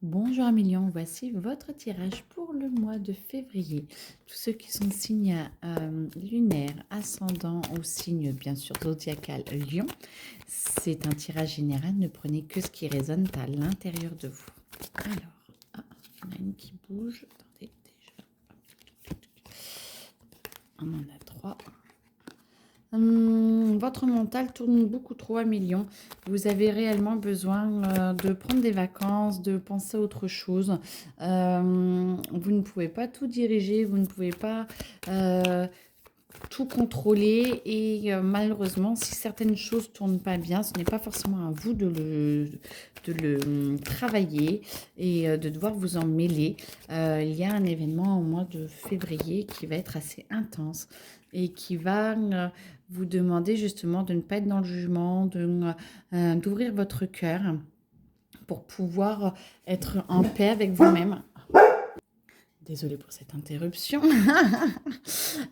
Bonjour Emilion, voici votre tirage pour le mois de février. Tous ceux qui sont signes lunaires, ascendant ou signe bien sûr zodiacal Lion, c'est un tirage général, ne prenez que ce qui résonne à l'intérieur de vous. Alors, il y en a une qui bouge, attendez déjà, on en a trois. Votre mental tourne beaucoup trop à millions. Vous avez réellement besoin de prendre des vacances, de penser à autre chose. Vous ne pouvez pas tout diriger, vous ne pouvez pas tout contrôler et malheureusement, si certaines choses tournent pas bien, ce n'est pas forcément à vous de le travailler et de devoir vous en mêler. Il y a un événement au mois de février qui va être assez intense et qui va vous demander justement de ne pas être dans le jugement, d'ouvrir votre cœur pour pouvoir être en paix avec vous-même. Désolée pour cette interruption.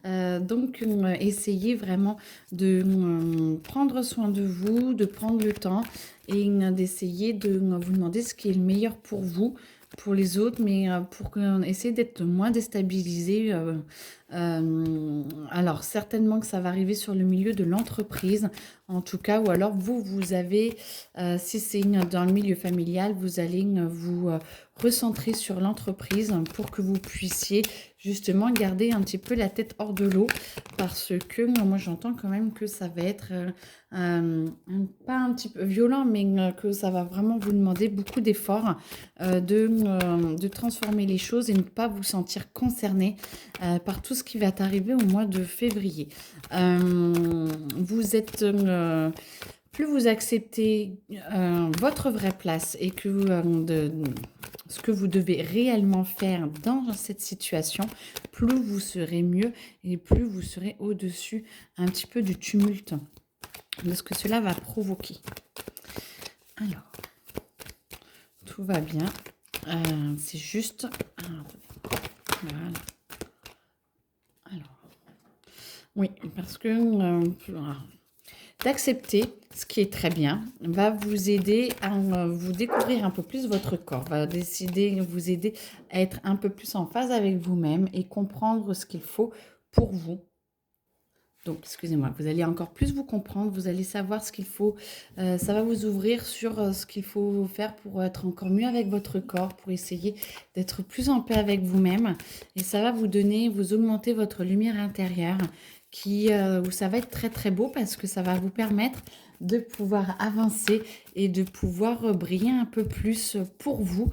Donc, essayez vraiment de prendre soin de vous, de prendre le temps et d'essayer de vous demander ce qui est le meilleur pour vous, pour les autres, mais pour essayer d'être moins déstabilisé. Alors, certainement que ça va arriver sur le milieu de l'entreprise, en tout cas, ou alors vous avez, si c'est dans le milieu familial, vous allez vous recentrer sur l'entreprise pour que vous puissiez justement garder un petit peu la tête hors de l'eau parce que moi j'entends quand même que ça va être pas un petit peu violent mais que ça va vraiment vous demander beaucoup d'efforts de transformer les choses et ne pas vous sentir concerné par tout ce qui va arriver au mois de février. Vous êtes plus vous acceptez votre vraie place et que ce que vous devez réellement faire dans cette situation, plus vous serez mieux et plus vous serez au-dessus un petit peu du tumulte de ce que cela va provoquer. Alors, tout va bien. C'est juste... voilà. Alors, oui, parce que... d'accepter ce qui est très bien va vous aider à vous découvrir un peu plus votre corps, va vous aider à être un peu plus en phase avec vous-même et comprendre ce qu'il faut pour vous. Donc, excusez-moi, vous allez encore plus vous comprendre, vous allez savoir ce qu'il faut, ça va vous ouvrir sur ce qu'il faut faire pour être encore mieux avec votre corps, pour essayer d'être plus en paix avec vous-même. Et ça va vous donner, vous augmenter votre lumière intérieure, où ça va être très très beau parce que ça va vous permettre de pouvoir avancer et de pouvoir briller un peu plus pour vous.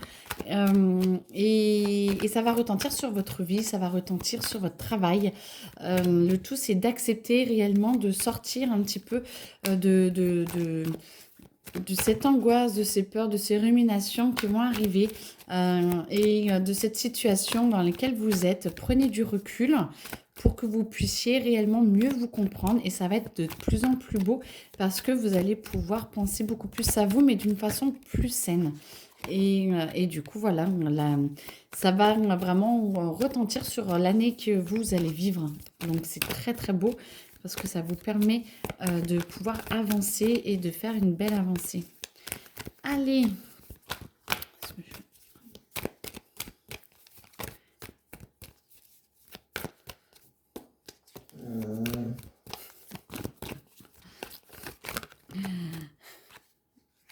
Et ça va retentir sur votre vie, ça va retentir sur votre travail. Le tout, c'est d'accepter réellement de sortir un petit peu de cette angoisse, de ces peurs, de ces ruminations qui vont arriver et de cette situation dans laquelle vous êtes. Prenez du recul pour que vous puissiez réellement mieux vous comprendre et ça va être de plus en plus beau parce que vous allez pouvoir penser beaucoup plus à vous mais d'une façon plus saine. Et du coup, voilà, ça va vraiment retentir sur l'année que vous allez vivre. Donc, c'est très, très beau parce que ça vous permet de pouvoir avancer et de faire une belle avancée. Allez.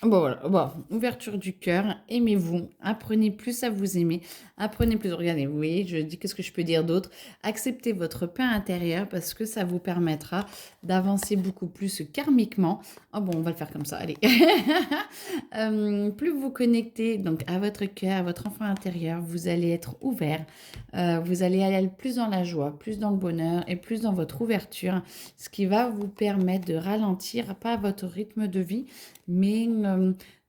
Bon, voilà, bon, ouverture du cœur, aimez-vous, apprenez plus à vous aimer, apprenez plus, regardez, vous voyez, je dis qu'est-ce que je peux dire d'autre, acceptez votre paix intérieure parce que ça vous permettra d'avancer beaucoup plus karmiquement. Oh bon, on va le faire comme ça, allez. Plus vous vous connectez donc à votre cœur, à votre enfant intérieur, vous allez être ouvert, vous allez aller plus dans la joie, plus dans le bonheur et plus dans votre ouverture, ce qui va vous permettre de ralentir, pas votre rythme de vie, mais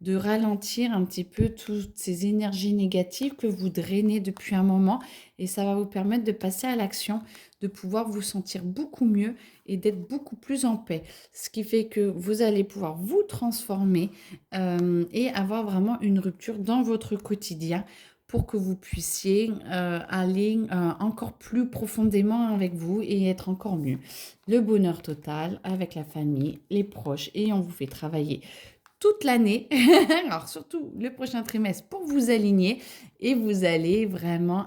de ralentir un petit peu toutes ces énergies négatives que vous drainez depuis un moment et ça va vous permettre de passer à l'action, de pouvoir vous sentir beaucoup mieux et d'être beaucoup plus en paix. Ce qui fait que vous allez pouvoir vous transformer et avoir vraiment une rupture dans votre quotidien pour que vous puissiez aller encore plus profondément avec vous et être encore mieux. Le bonheur total avec la famille, les proches et on vous fait travailler toute l'année, alors surtout le prochain trimestre pour vous aligner et vous allez vraiment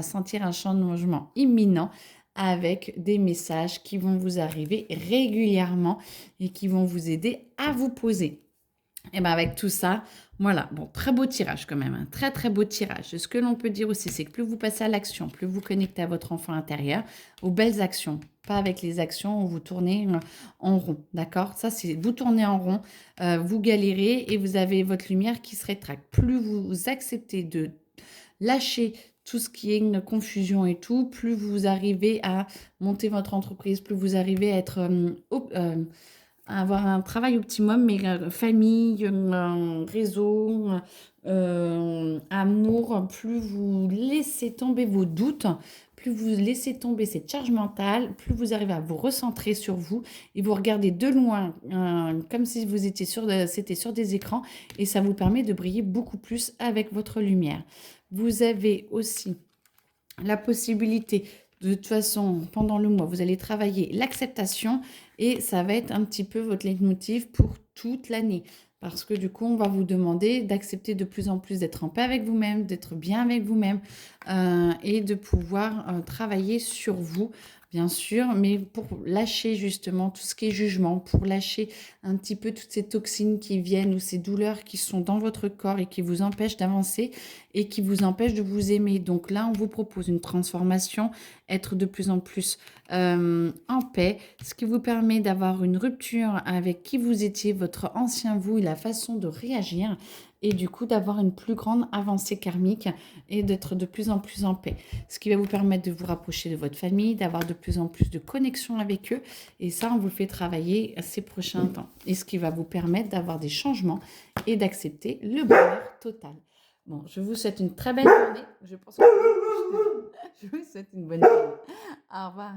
sentir un changement imminent avec des messages qui vont vous arriver régulièrement et qui vont vous aider à vous poser. Et bien avec tout ça, voilà, bon, très beau tirage quand même, un très très beau tirage. Ce que l'on peut dire aussi, c'est que plus vous passez à l'action, plus vous connectez à votre enfant intérieur, aux belles actions, pas avec les actions où vous tournez en rond, d'accord? Ça, c'est vous tournez en rond, vous galérez et vous avez votre lumière qui se rétracte. Plus vous acceptez de lâcher tout ce qui est une confusion et tout, plus vous arrivez à monter votre entreprise, plus vous arrivez à être avoir un travail optimum, mais famille, réseau, amour, plus vous laissez tomber vos doutes, plus vous laissez tomber cette charge mentale, plus vous arrivez à vous recentrer sur vous et vous regardez de loin, comme si vous étiez c'était sur des écrans, et ça vous permet de briller beaucoup plus avec votre lumière. Vous avez aussi la possibilité, de toute façon, pendant le mois, vous allez travailler l'acceptation et ça va être un petit peu votre leitmotiv pour toute l'année. Parce que du coup, on va vous demander d'accepter de plus en plus d'être en paix avec vous-même, d'être bien avec vous-même et de pouvoir travailler sur vous, bien sûr, mais pour lâcher justement tout ce qui est jugement, pour lâcher un petit peu toutes ces toxines qui viennent ou ces douleurs qui sont dans votre corps et qui vous empêchent d'avancer et qui vous empêchent de vous aimer. Donc là, on vous propose une transformation, être de plus en plus en paix, ce qui vous permet d'avoir une rupture avec qui vous étiez, votre ancien vous et la façon de réagir, et du coup d'avoir une plus grande avancée karmique et d'être de plus en plus en paix. Ce qui va vous permettre de vous rapprocher de votre famille, d'avoir de plus en plus de connexion avec eux, et ça, on vous le fait travailler ces prochains temps. Et ce qui va vous permettre d'avoir des changements et d'accepter le bonheur total. Bon, je vous souhaite une très belle journée. Je pense que je vous souhaite une bonne journée. Au revoir.